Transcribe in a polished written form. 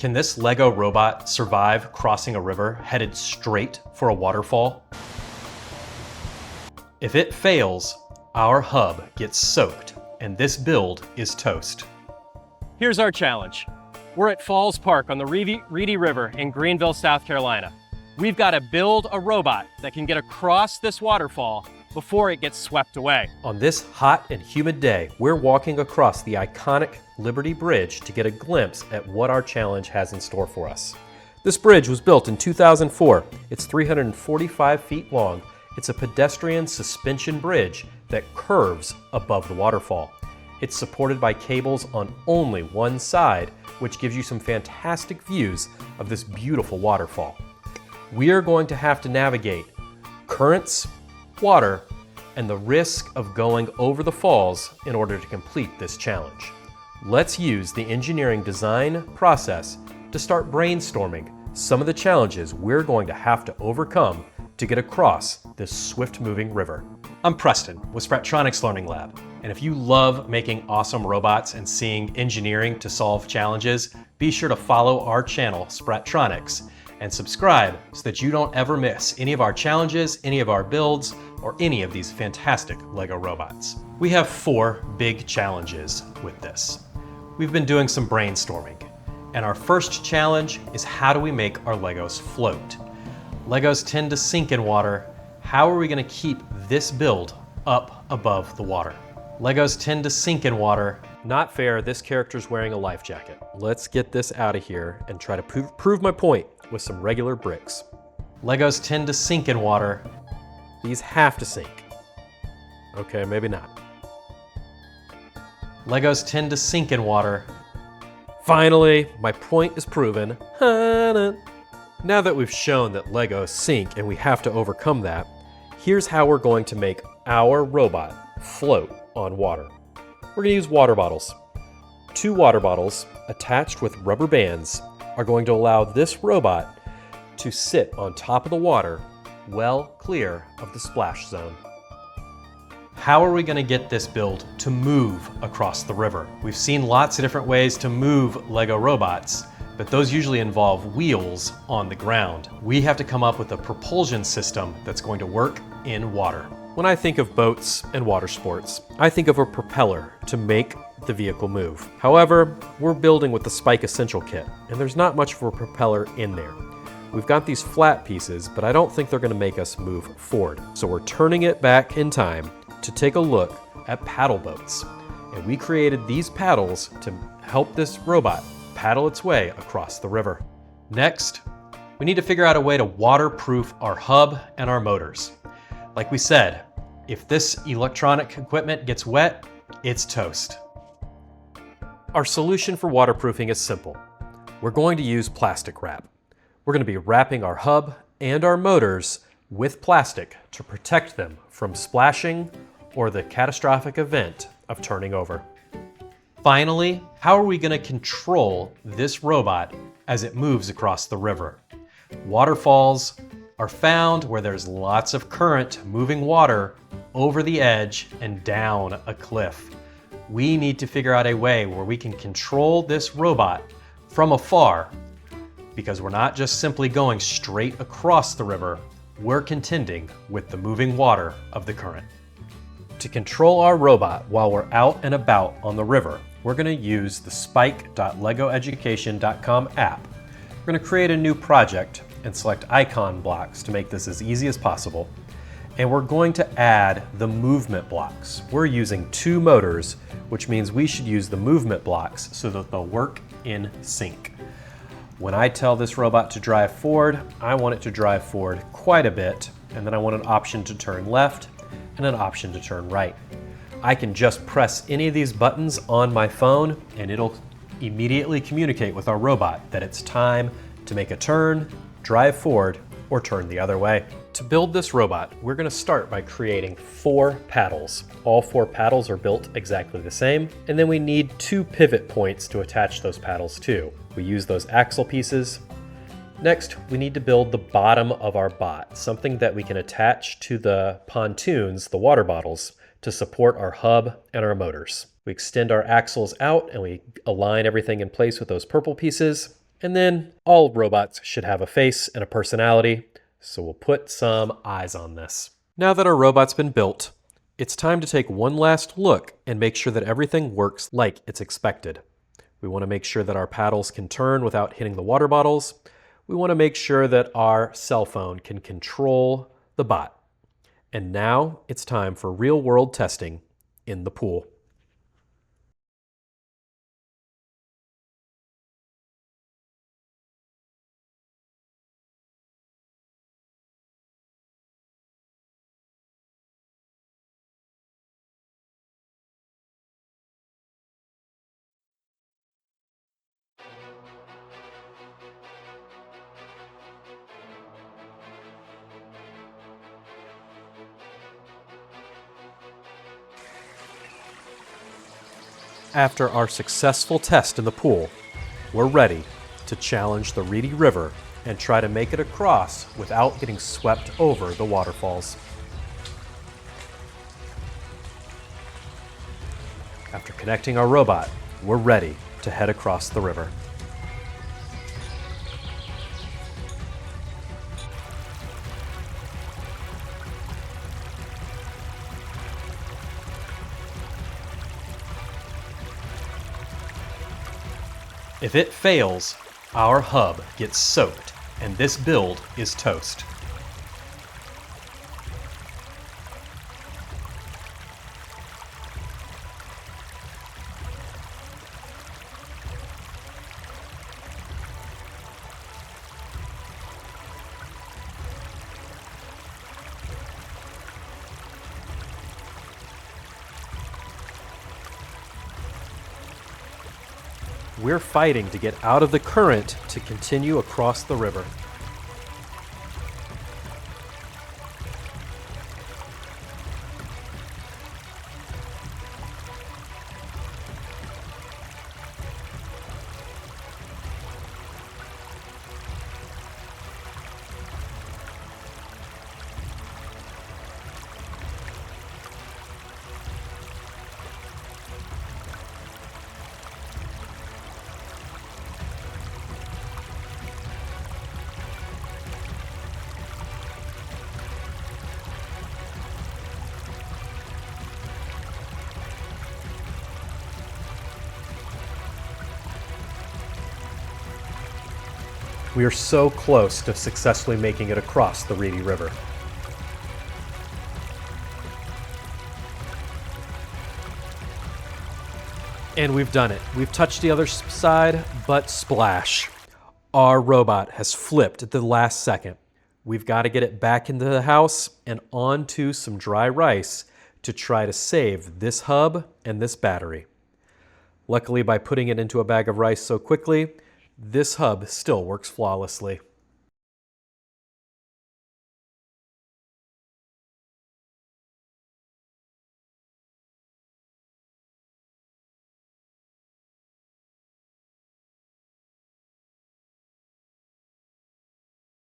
Can this Lego robot survive crossing a river headed straight for a waterfall? If it fails, our hub gets soaked and this build is toast. Here's our challenge. We're at Falls Park on the Reedy River in Greenville, South Carolina. We've got to build a robot that can get across this waterfall before it gets swept away. On this hot and humid day, we're walking across the iconic Liberty Bridge to get a glimpse at what our challenge has in store for us. This bridge was built in 2004. It's 345 feet long. It's a pedestrian suspension bridge that curves above the waterfall. It's supported by cables on only one side, which gives you some fantastic views of this beautiful waterfall. We are going to have to navigate currents, water, and the risk of going over the falls in order to complete this challenge. Let's use the engineering design process to start brainstorming some of the challenges we're going to have to overcome to get across this swift-moving river. I'm Preston with Sprattronics Learning Lab, and if you love making awesome robots and seeing engineering to solve challenges, be sure to follow our channel, Sprattronics, and subscribe so that you don't ever miss any of our challenges, any of our builds, or any of these fantastic Lego robots. We have 4 big challenges with this. We've been doing some brainstorming, and our first challenge is how do we make our Legos float? Legos tend to sink in water. How are we going to keep this build up above the water? Legos tend to sink in water. Not fair, this character's wearing a life jacket. Let's get this out of here and try to prove my point with some regular bricks. Legos tend to sink in water. These have to sink. Okay, maybe not. Legos tend to sink in water. Finally, my point is proven. Now that we've shown that Legos sink and we have to overcome that, here's how we're going to make our robot float on water. We're going to use water bottles. 2 water bottles attached with rubber bands are going to allow this robot to sit on top of the water, well clear of the splash zone. How are we going to get this build to move across the river? We've seen lots of different ways to move Lego robots, but those usually involve wheels on the ground. We have to come up with a propulsion system that's going to work in water. When I think of boats and water sports, I think of a propeller to make the vehicle move. However, we're building with the Spike Essential Kit, and there's not much of a propeller in there. We've got these flat pieces, but I don't think they're going to make us move forward. So we're turning it back in time to take a look at paddle boats. And we created these paddles to help this robot paddle its way across the river. Next, we need to figure out a way to waterproof our hub and our motors. Like we said, if this electronic equipment gets wet, it's toast. Our solution for waterproofing is simple. We're going to use plastic wrap. We're going to be wrapping our hub and our motors with plastic to protect them from splashing or the catastrophic event of turning over. Finally, how are we going to control this robot as it moves across the river? Waterfalls are found where there's lots of current moving water over the edge and down a cliff. We need to figure out a way where we can control this robot from afar, because we're not just simply going straight across the river, we're contending with the moving water of the current. To control our robot while we're out and about on the river, we're going to use the spike.legoeducation.com app. We're going to create a new project and select icon blocks to make this as easy as possible. And we're going to add the movement blocks. We're using 2 motors, which means we should use the movement blocks so that they'll work in sync. When I tell this robot to drive forward, I want it to drive forward quite a bit, and then I want an option to turn left and an option to turn right. I can just press any of these buttons on my phone and it'll immediately communicate with our robot that it's time to make a turn, drive forward, or turn the other way. To build this robot, we're going to start by creating 4 paddles. All 4 paddles are built exactly the same, and then we need 2 pivot points to attach those paddles to. We use those axle pieces. Next, we need to build the bottom of our bot, something that we can attach to the pontoons, the water bottles, to support our hub and our motors. We extend our axles out and we align everything in place with those purple pieces. And then all robots should have a face and a personality, so we'll put some eyes on this. Now that our robot's been built, it's time to take one last look and make sure that everything works like it's expected. We want to make sure that our paddles can turn without hitting the water bottles. We want to make sure that our cell phone can control the bot. And now it's time for real-world testing in the pool. After our successful test in the pool, we're ready to challenge the Reedy River and try to make it across without getting swept over the waterfalls. After connecting our robot, we're ready to head across the river. If it fails, our hub gets soaked, and this build is toast. We're fighting to get out of the current to continue across the river. We are so close to successfully making it across the Reedy River. And we've done it. We've touched the other side, but splash. Our robot has flipped at the last second. We've got to get it back into the house and onto some dry rice to try to save this hub and this battery. Luckily, by putting it into a bag of rice so quickly, this hub still works flawlessly.